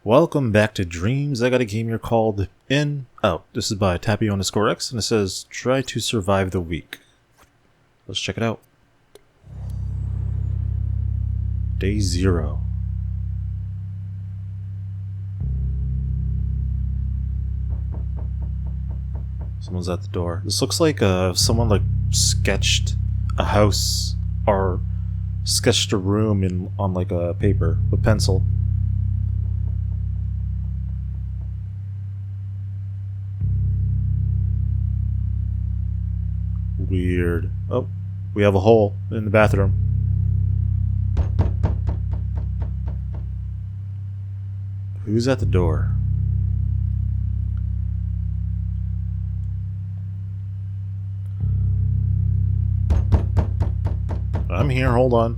Welcome back to Dreams. I got a game here called In Out. This is by Tapio_X, and it says, try to survive the week. Let's check it out. Day 0. Someone's at the door. This looks like someone sketched a house or sketched a room on a paper with pencil. Weird. Oh, we have a hole in the bathroom. Who's at the door? I'm here, hold on.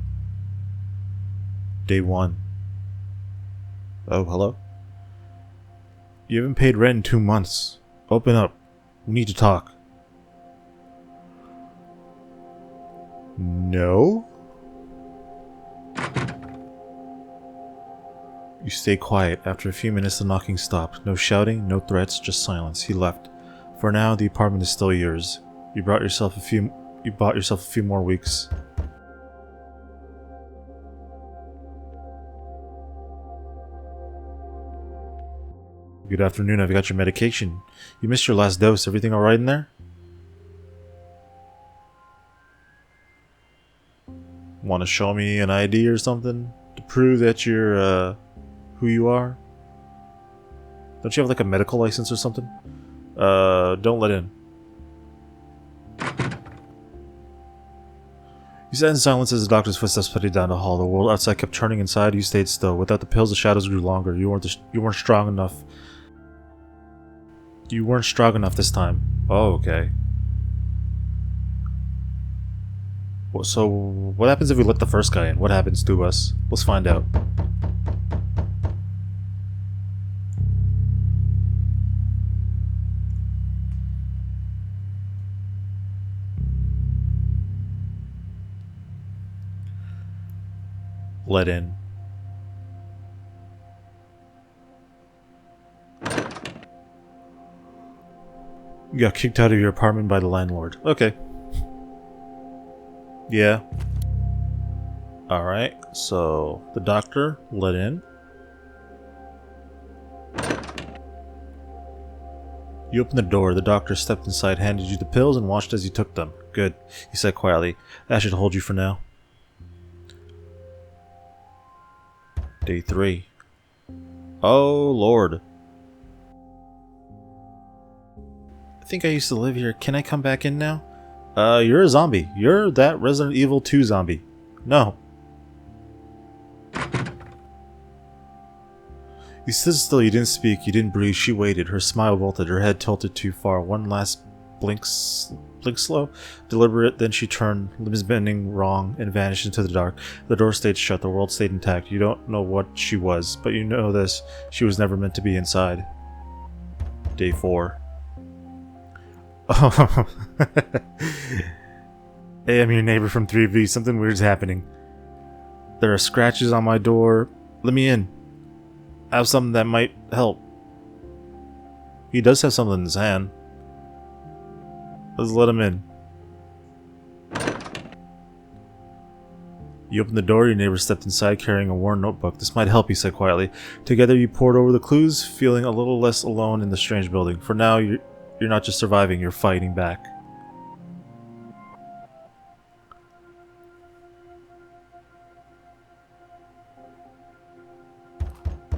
Day 1. Oh, hello? You haven't paid rent in 2 months. Open up. We need to talk. No? You stay quiet. After a few minutes the knocking stopped. No shouting, no threats, just silence. He left. For now, the apartment is still yours. You bought yourself a few more weeks. Good afternoon, I've got your medication. You missed your last dose. Everything alright in there? Want to show me an ID or something to prove that you're who you are? Don't you have a medical license or something? Don't let in. You sat in silence as the doctor's footsteps putted down the hall. The world outside kept turning inside. You stayed still. Without the pills, the shadows grew longer. You weren't strong enough. You weren't strong enough this time. Oh, okay. So, what happens if we let the first guy in? What happens to us? Let's find out. Let in. You got kicked out of your apartment by the landlord. Okay. Yeah. Alright, so the doctor let in. You opened the door. The doctor stepped inside, handed you the pills, and watched as you took them. Good, he said quietly. That should hold you for now. Day 3. Oh, Lord. I think I used to live here. Can I come back in now? You're a zombie. You're that Resident Evil 2 zombie. No. You stood still, you didn't speak, you didn't breathe. She waited. Her smile wilted, her head tilted too far. One last blink slow, deliberate, then she turned, limbs bending wrong, and vanished into the dark. The door stayed shut, the world stayed intact. You don't know what she was, but you know this. She was never meant to be inside. Day 4. Oh. Hey, I'm your neighbor from 3V. Something weird's happening. There are scratches on my door. Let me in. I have something that might help. He does have something in his hand. Let's let him in. You opened the door, your neighbor stepped inside carrying a worn notebook. This might help, he said quietly. Together you pored over the clues, feeling a little less alone in the strange building. For now, you're not just surviving, you're fighting back.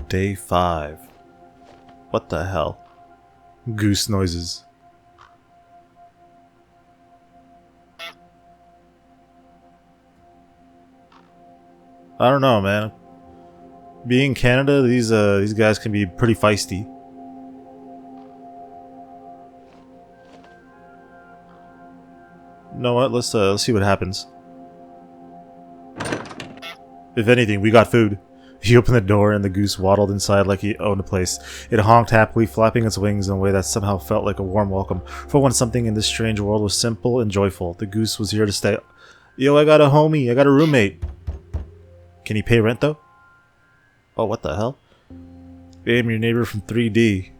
Day 5. What the hell? Goose noises. I don't know, man. Being in Canada, these guys can be pretty feisty. You know what? Let's see what happens. If anything, we got food. He opened the door and the goose waddled inside like he owned the place. It honked happily, flapping its wings in a way that somehow felt like a warm welcome. For once, something in this strange world was simple and joyful. The goose was here to stay. Yo, I got a homie. I got a roommate. Can he pay rent, though? Oh, what the hell? I am your neighbor from 3D.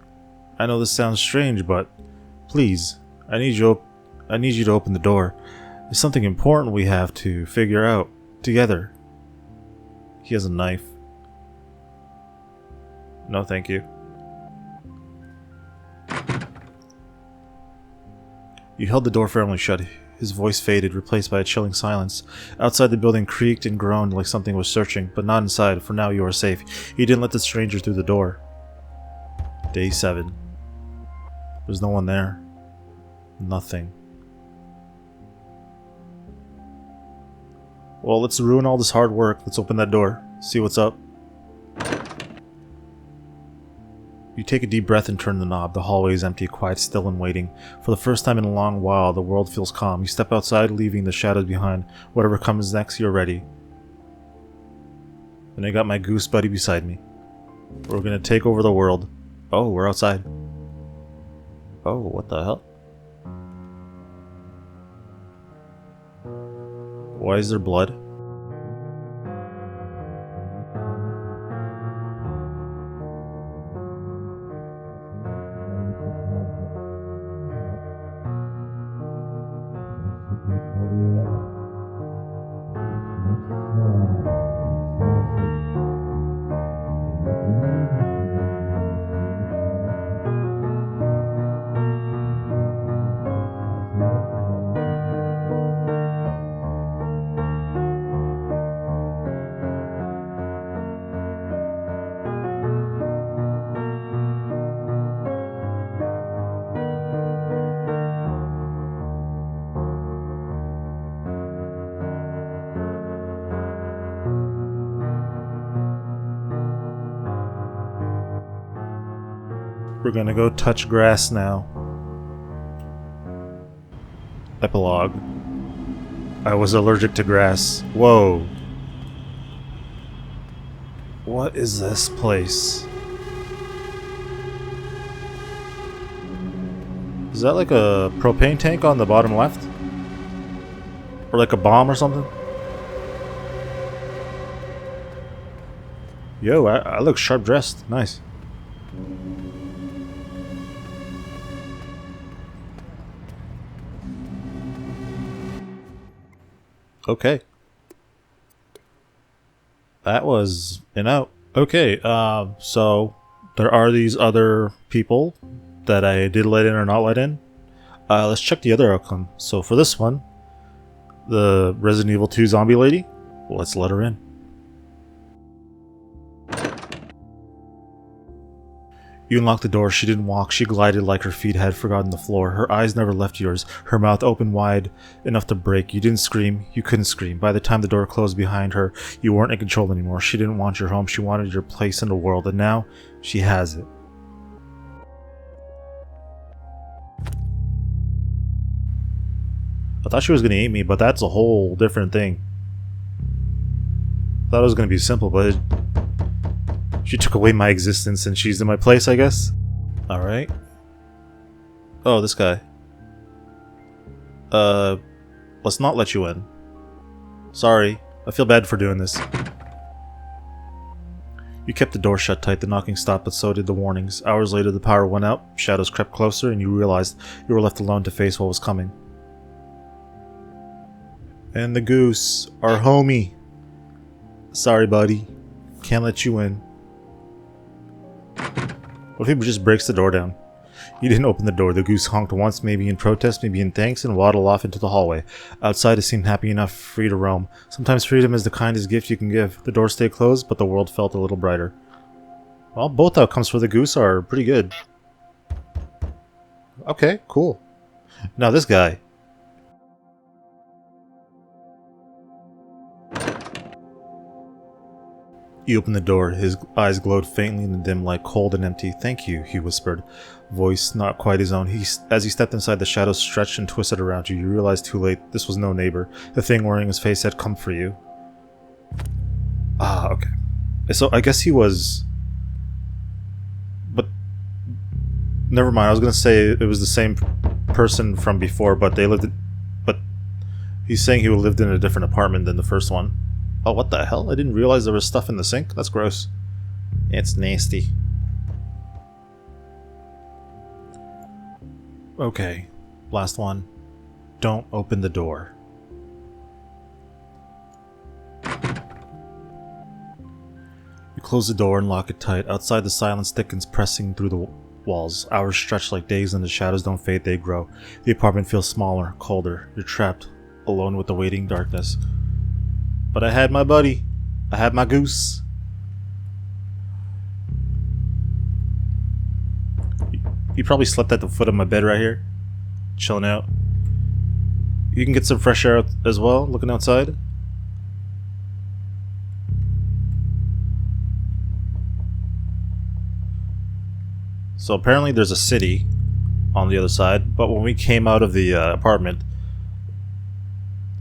I know this sounds strange, but please, I need you to open the door. There's something important we have to figure out together. He has a knife. No, thank you. You held the door firmly shut. His voice faded, replaced by a chilling silence. Outside, the building creaked and groaned like something was searching, but not inside. For now, you are safe. He didn't let the stranger through the door. Day 7. There's no one there. Nothing. Well, let's ruin all this hard work. Let's open that door. See what's up. You take a deep breath and turn the knob. The hallway is empty, quiet, still, and waiting. For the first time in a long while, the world feels calm. You step outside, leaving the shadows behind. Whatever comes next, you're ready. And I got my goose buddy beside me. We're gonna take over the world. Oh, we're outside. Oh, what the hell? Why is there blood? We're gonna go touch grass now. Epilogue. I was allergic to grass. Whoa. What is this place? Is that like a propane tank on the bottom left? Or like a bomb or something? Yo, I look sharp dressed. Nice. Okay. That was an out. Okay, so there are these other people that I did let in or not let in. Let's check the other outcome. So for this one, the Resident Evil 2 zombie lady, let's let her in. You unlocked the door. She didn't walk. She glided like her feet had forgotten the floor. Her eyes never left yours. Her mouth opened wide enough to break. You didn't scream. You couldn't scream. By the time the door closed behind her, you weren't in control anymore. She didn't want your home. She wanted your place in the world. And now, she has it. I thought she was going to eat me, but that's a whole different thing. I thought it was going to be simple, but she took away my existence and she's in my place, I guess. Alright. Oh, this guy. Let's not let you in. Sorry. I feel bad for doing this. You kept the door shut tight. The knocking stopped, but so did the warnings. Hours later, the power went out, shadows crept closer, and you realized you were left alone to face what was coming. And the goose, our homie. Sorry, buddy. Can't let you in. What if he just breaks the door down? You didn't open the door. The goose honked once, maybe in protest, maybe in thanks, and waddled off into the hallway. Outside, it seemed happy enough, free to roam. Sometimes freedom is the kindest gift you can give. The door stayed closed, but the world felt a little brighter. Well, both outcomes for the goose are pretty good. Okay, cool. Now this guy. He opened the door. His eyes glowed faintly in the dim light, cold and empty. "Thank you," he whispered, voice not quite his own. As he stepped inside, the shadows stretched and twisted around you. You realized too late this was no neighbor. The thing wearing his face had come for you. Ah, okay. So I guess he was... But... Never mind, I was gonna say it was the same person from before, but they lived in... But... He's saying he lived in a different apartment than the first one. Oh, what the hell? I didn't realize there was stuff in the sink? That's gross. It's nasty. Okay, last one. Don't open the door. You close the door and lock it tight. Outside, the silence thickens, pressing through the walls. Hours stretch like days and the shadows don't fade, they grow. The apartment feels smaller, colder. You're trapped, alone with the waiting darkness. But I had my buddy. I had my goose. He probably slept at the foot of my bed right here, chilling out. You can get some fresh air as well, looking outside. So apparently there's a city on the other side, but when we came out of the apartment,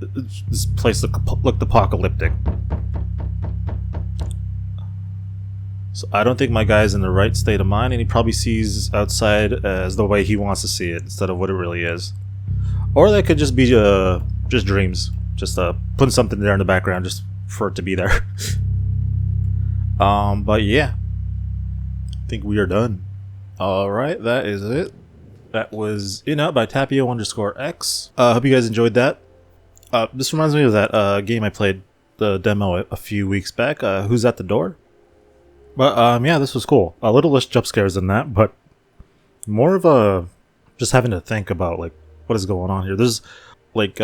this place looked apocalyptic. So I don't think my guy's in the right state of mind, and he probably sees outside as the way he wants to see it instead of what it really is. Or that could just be just dreams, just putting something there in the background just for it to be there. But yeah, I think we are done. Alright, that is it. That was In Out by Tapio_X. Hope you guys enjoyed that. This reminds me of that game I played, the demo a few weeks back, Who's at the Door? But yeah, this was cool. A little less jump scares than that, but more of a just having to think about like what is going on here. There's like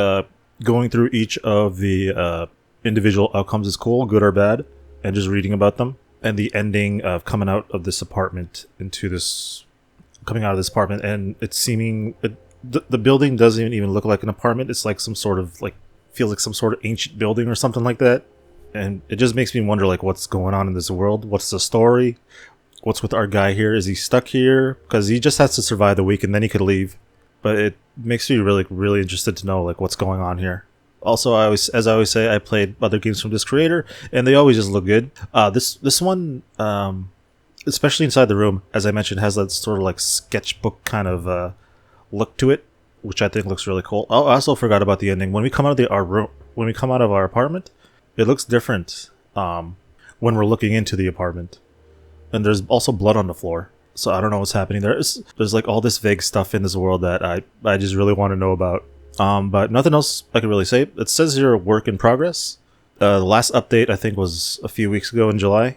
going through each of the individual outcomes is cool, good or bad, and just reading about them. And the ending of coming out of this apartment coming out of this apartment, and it's seeming the building doesn't even look like an apartment. It's like some sort of like feels like some sort of ancient building or something like that. And it just makes me wonder, like, what's going on in this world? What's the story? What's with our guy here? Is he stuck here? Because he just has to survive the week and then he could leave. But it makes me really interested to know, like, what's going on here. Also, as I always say, I played other games from this creator, and they always just look good. This one, especially inside the room, as I mentioned, has that sort of like sketchbook kind of look to it, which I think looks really cool. I also forgot about the ending. When we come out of our apartment, it looks different when we're looking into the apartment. And there's also blood on the floor. So I don't know what's happening there. There's like all this vague stuff in this world that I just really want to know about. But nothing else I can really say. It says here work in progress. The last update I think was a few weeks ago in July.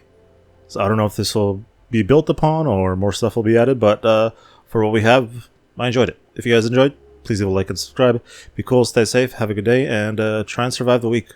So I don't know if this will be built upon or more stuff will be added. But for what we have, I enjoyed it. If you guys enjoyed, please leave a like and subscribe. Be cool, stay safe, have a good day, and try and survive the week.